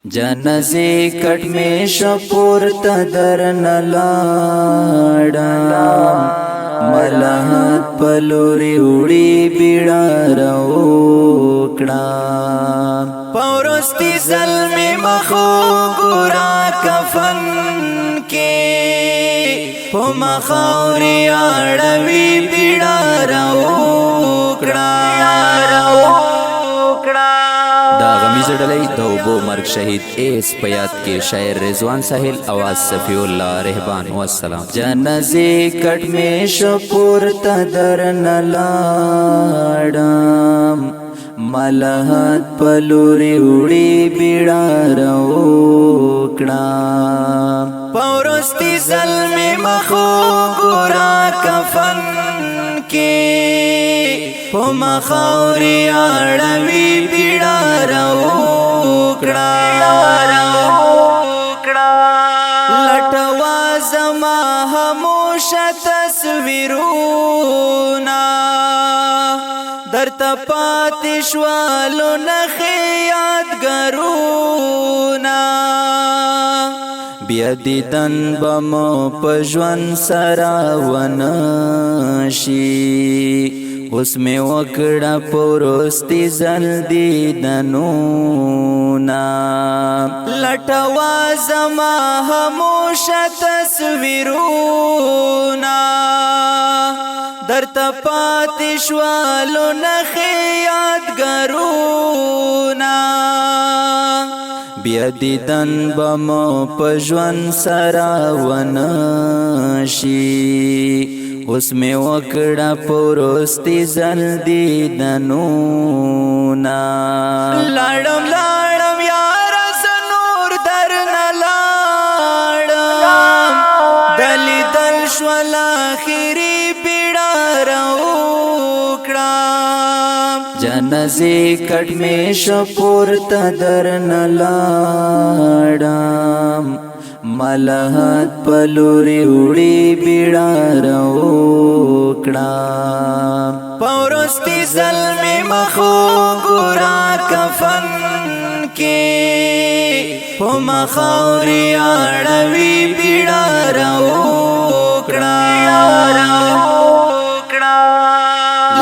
جنازې کټ می شپور تدر نلاړم ملحت پلوري وړي بیړه راوکړه پورستی ظلمي مخو ګورا کفن کې په مخاوري اړوي بیړه راوکړه دا غمیز ډلې د اوبو مرګ شهید ایس په یاد کې شاعر رضوان ساحل اواز صفی الله رهبان والسلام جنازې کټ می شپور تدر نلاړم ملحت پلوري وړي بیړه راوکړه پورستی ظلمي مخو ګورا کفن کې په مخاوري اړوي بیړه راوکړه لټوا زما هموشه تصویرونه درته پاتې شوالو نښې یادګارونه بیا دیدن به مو په ژوند سره ونه شي اوس مې وکړه پورستی ځل دیدنونه لټوا زما هموشه تصویرونه درته پاتې شوالو نښې یادګارونه بیا دیدن به مو په ژوند سره ونه شي اوس مې وکړه پورستی ځل دیدنونه لاړم یاره زه نور درنه لاړم دلیدل شول اخري بیړه راوکړه جنازې کټ می شپور تدر نلاړم ملحت پلوري وړي بیړه راوکړه پورستی ظلمي مخو ګورا کفن کې په مخاوري اړوي بیړه راوکړه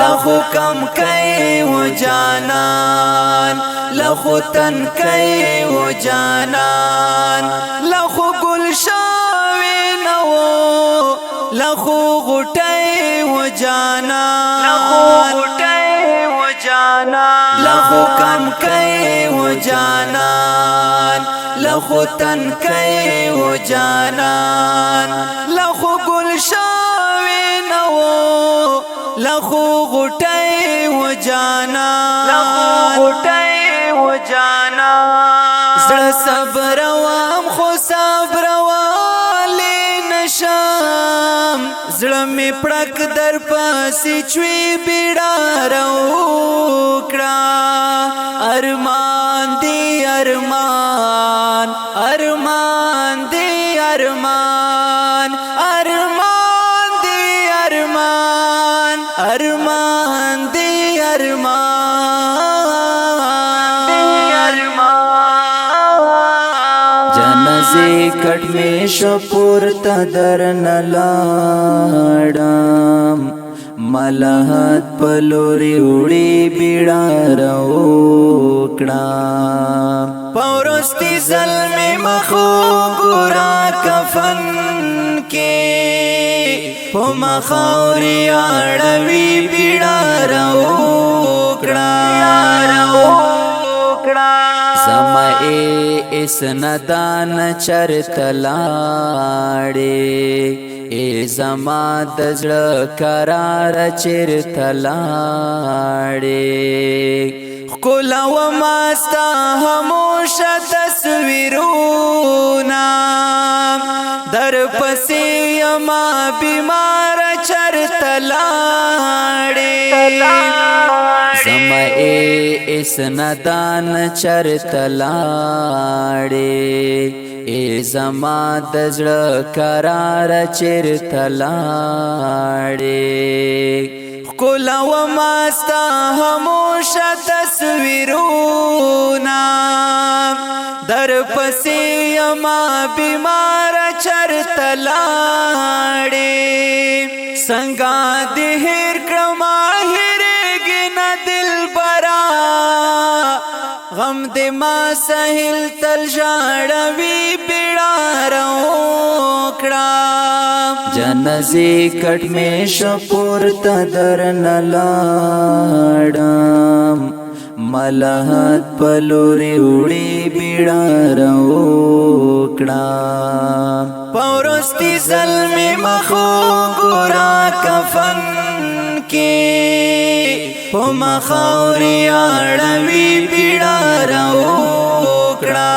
لخو کم کوي و جانان لخو تن کوي و جانان لخو گل شاوی نو لخو غټي و جانان لخو کم کوي و جانان لخو تن کوي و جانان لخو گل شاوی نو لخو غټي و جانان زړه صبر وام خو صبر والی نشم زړه می پړک در پاسې چوي بیړه راوکړه ارمان دی ارمان ارمان دی ارمان ارمان دی ارمان ارمان دی جنازې کټ می شپور تدر نلاړم ملحت پلوري وړي بیړه راوکړه پورستی ظلمي مخو ګورا کفن کې په مخاوري اړوي بیړه راوکړه زما ایس ندان چرته لاړې ای زما د زړه قرار چیرته لاړې ښکلا وما ستا هموشه تصویرونه در پسې یما بیمار چرته لاړې زما ایس ندان چرته لاړې ای زما د زړه قرار چیرته لاړې ښکلا و ماستا هموشه تصویرونا در پسې یما بیمار چرته لاړې څنګه دې هېر کړمه هېرېږي نه دلبره غم دې ما سهیل تل ژاړوي بیړاره وکړه جنازې کټ مې شو پورته درنه لاړم ملحد په لورې وړې بیړاره وکړه په وروستي ځل مې مخ وګوره کفن کې په مخاورې اړوي بیړاره وکړه